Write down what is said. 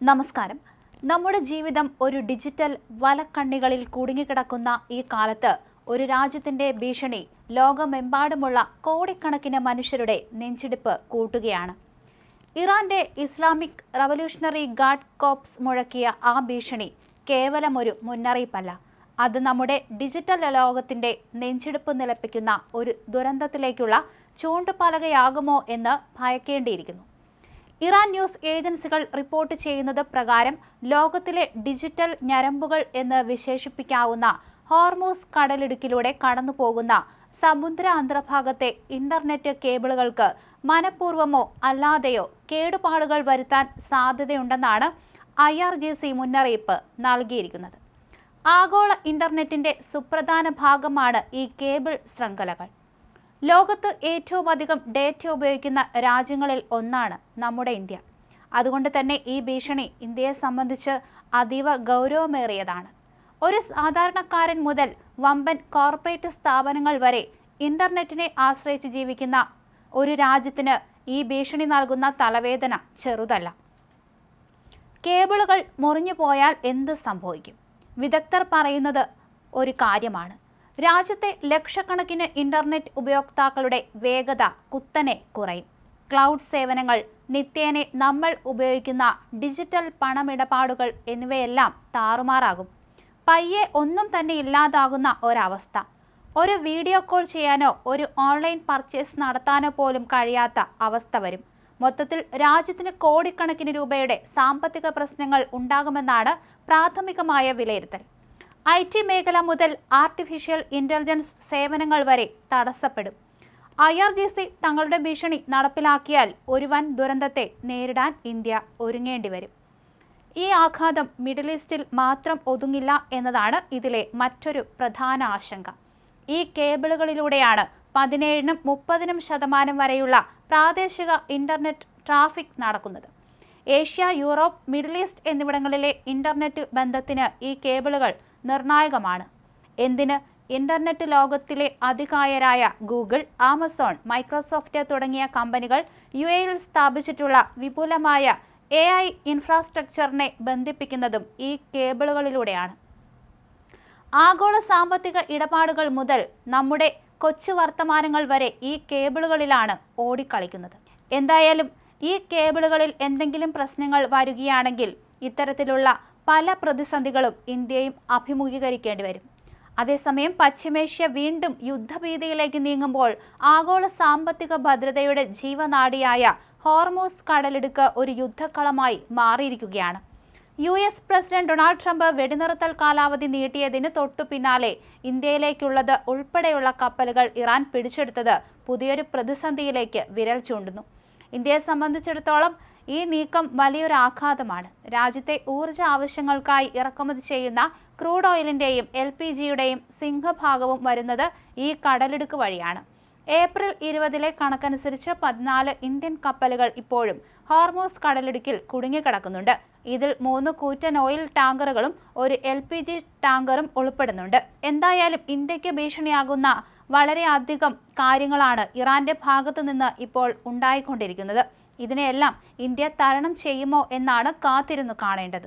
നമസ്കാരം. നമ്മുടെ ജീവിതം ഒരു ഡിജിറ്റൽ വലക്കണ്ണികളിൽ കുടുങ്ങിക്കിടക്കുന്ന ഈ കാലത്ത് ഒരു രാജ്യത്തിന്റെ ഭീഷണി ലോകമെമ്പാടുമുള്ള കോടിക്കണക്കിന് മനുഷ്യരുടെ നെഞ്ചിടിപ്പ് കൂട്ടുകയാണ്. ഇറാന്റെ ഇസ്ലാമിക് റവല്യൂഷണറി ഗാർഡ് കോർപ്സ് മുഴക്കിയ ആ ഭീഷണി കേവലം ഒരു മുന്നറിയിപ്പല്ല. അത് നമ്മുടെ ഡിജിറ്റൽ ലോകത്തിന്റെ നെഞ്ചിടിപ്പ് നിലപ്പിക്കുന്ന ഒരു ദുരന്തത്തിലേക്കുള്ള ചൂണ്ടുപലകയാകുമോ എന്ന് ഭയക്കേണ്ടിയിരിക്കുന്നു. ഇറാൻ ന്യൂസ് ഏജൻസികൾ റിപ്പോർട്ട് ചെയ്യുന്നത് പ്രകാരം ലോകത്തിലെ ഡിജിറ്റൽ ഞരമ്പുകൾ എന്ന് വിശേഷിപ്പിക്കാവുന്ന ഹോർമൂസ് കടലിടുക്കിലൂടെ കടന്നുപോകുന്ന സമുദ്ര അന്തർഭാഗത്തെ ഇന്റർനെറ്റ് കേബിളുകൾക്ക് മനഃപൂർവ്വമോ അല്ലാതെയോ കേടുപാടുകൾ വരുത്താൻ സാധ്യതയുണ്ടെന്നാണ് IRGC മുന്നറിയിപ്പ് നൽകിയിരിക്കുന്നത്. ആഗോള ഇന്റർനെറ്റിന്റെ സുപ്രധാന ഭാഗമാണ് ഈ കേബിൾ ശൃംഖലകൾ. ലോകത്ത് ഏറ്റവും അധികം ഡേറ്റ ഉപയോഗിക്കുന്ന രാജ്യങ്ങളിൽ ഒന്നാണ് നമ്മുടെ ഇന്ത്യ. അതുകൊണ്ട് തന്നെ ഈ ഭീഷണി ഇന്ത്യയെ സംബന്ധിച്ച് അതീവ ഗൗരവമേറിയതാണ്. ഒരു സാധാരണക്കാരൻ മുതൽ വമ്പൻ കോർപ്പറേറ്റ് സ്ഥാപനങ്ങൾ വരെ ഇന്റർനെറ്റിനെ ആശ്രയിച്ച് ജീവിക്കുന്ന ഒരു രാജ്യത്തിന് ഈ ഭീഷണി നൽകുന്ന തലവേദന ചെറുതല്ല. കേബിളുകൾ മുറിഞ്ഞു പോയാൽ എന്ത് സംഭവിക്കും? വിദഗ്ധർ പറയുന്നത് ഒരു കാര്യമാണ്. രാജ്യത്തെ ലക്ഷക്കണക്കിന് ഇന്റർനെറ്റ് ഉപയോക്താക്കളുടെ വേഗത കുത്തനെ കുറയും. ക്ലൗഡ് സേവനങ്ങൾ, നിത്യേന നമ്മൾ ഉപയോഗിക്കുന്ന ഡിജിറ്റൽ പണമിടപാടുകൾ എന്നിവയെല്ലാം താറുമാറാകും. പയ്യെ ഒന്നും തന്നെ ഇല്ലാതാകുന്ന ഒരവസ്ഥ. ഒരു വീഡിയോ കോൾ ചെയ്യാനോ ഒരു ഓൺലൈൻ പർച്ചേസ് നടത്താനോ പോലും കഴിയാത്ത അവസ്ഥ വരും. മൊത്തത്തിൽ രാജ്യത്തിന് കോടിക്കണക്കിന് രൂപയുടെ സാമ്പത്തിക പ്രശ്നങ്ങൾ ഉണ്ടാകുമെന്നാണ് പ്രാഥമികമായ വിലയിരുത്തൽ. IT മേഖല മുതൽ ആർട്ടിഫിഷ്യൽ ഇന്റലിജൻസ് സേവനങ്ങൾ വരെ തടസ്സപ്പെടും. IRGC തങ്ങളുടെ ഭീഷണി നടപ്പിലാക്കിയാൽ ഒരു വൻ ദുരന്തത്തെ നേരിടാൻ ഇന്ത്യ ഒരുങ്ങേണ്ടി വരും. ഈ ആഘാതം മിഡിൽ ഈസ്റ്റിൽ മാത്രം ഒതുങ്ങില്ല എന്നതാണ് ഇതിലെ മറ്റൊരു പ്രധാന ആശങ്ക. ഈ കേബിളുകളിലൂടെയാണ് 17-നും 30-നും% വരെയുള്ള പ്രാദേശിക ഇന്റർനെറ്റ് ട്രാഫിക് നടക്കുന്നത്. ഏഷ്യ, യൂറോപ്പ്, മിഡിൽ ഈസ്റ്റ് എന്നിവിടങ്ങളിലെ ഇന്റർനെറ്റ് ബന്ധത്തിന് ഈ കേബിളുകൾ നിർണായകമാണ്. എന്തിന്? ഇന്റർനെറ്റ് ലോകത്തിലെ അതികായരായ ഗൂഗിൾ, ആമസോൺ, മൈക്രോസോഫ്റ്റ് തുടങ്ങിയ കമ്പനികൾ UAE-യിൽ സ്ഥാപിച്ചിട്ടുള്ള വിപുലമായ AI ഇൻഫ്രാസ്ട്രക്ചറിനെ ബന്ധിപ്പിക്കുന്നതും ഈ കേബിളുകളിലൂടെയാണ്. ആഗോള സാമ്പത്തിക ഇടപാടുകൾ മുതൽ നമ്മുടെ കൊച്ചു വർത്തമാനങ്ങൾ വരെ ഈ കേബിളുകളിലാണ് ഓടിക്കളിക്കുന്നത്. എന്തായാലും ഈ കേബിളുകളിൽ എന്തെങ്കിലും പ്രശ്നങ്ങൾ വരികയാണെങ്കിൽ ഇത്തരത്തിലുള്ള പല പ്രതിസന്ധികളും ഇന്ത്യയും അഭിമുഖീകരിക്കേണ്ടി വരും. അതേസമയം പശ്ചിമേഷ്യ വീണ്ടും യുദ്ധഭീതിയിലേക്ക് നീങ്ങുമ്പോൾ ആഗോള സാമ്പത്തിക ഭദ്രതയുടെ ജീവനാഡിയായ ഹോർമൂസ് കടലിടുക്ക് ഒരു യുദ്ധക്കളമായി മാറിയിരിക്കുകയാണ്. US പ്രസിഡന്റ് ഡൊണാൾഡ് ട്രംപ് വെടിനിർത്തൽ കാലാവധി നീട്ടിയതിന് തൊട്ടു പിന്നാലെ ഇന്ത്യയിലേക്കുള്ളത് ഉൾപ്പെടെയുള്ള കപ്പലുകൾ ഇറാൻ പിടിച്ചെടുത്തത് പുതിയൊരു പ്രതിസന്ധിയിലേക്ക് വിരൽ ചൂണ്ടുന്നു. ഇന്ത്യയെ സംബന്ധിച്ചിടത്തോളം ഈ നീക്കം വലിയൊരു ആഘാതമാണ്. രാജ്യത്തെ ഊർജ്ജ ആവശ്യങ്ങൾക്കായി ഇറക്കുമതി ചെയ്യുന്ന ക്രൂഡ് ഓയിലിന്റെയും LPGയുടെയും സിംഹഭാഗവും വരുന്നത് ഈ കടലിടുക്ക് വഴിയാണ്. ഏപ്രിൽ 20-ലെ കണക്കനുസരിച്ച് 14 ഇന്ത്യൻ കപ്പലുകൾ ഇപ്പോഴും ഹോർമൂസ് കടലിടുക്കിൽ കുടുങ്ങിക്കിടക്കുന്നുണ്ട്. ഇതിൽ 3 കൂറ്റൻ ഓയിൽ ടാങ്കറുകളും ഒരു LPG ടാങ്കറും ഉൾപ്പെടുന്നുണ്ട്. എന്തായാലും ഇന്ത്യക്ക് ഭീഷണിയാകുന്ന വളരെയധികം കാര്യങ്ങളാണ് ഇറാന്റെ ഭാഗത്തു നിന്ന് ഇപ്പോൾ ഉണ്ടായിക്കൊണ്ടിരിക്കുന്നത്. ഇതിനെയെല്ലാം ഇന്ത്യ തരണം ചെയ്യുമോ എന്നാണ് കാത്തിരുന്നു കാണേണ്ടത്.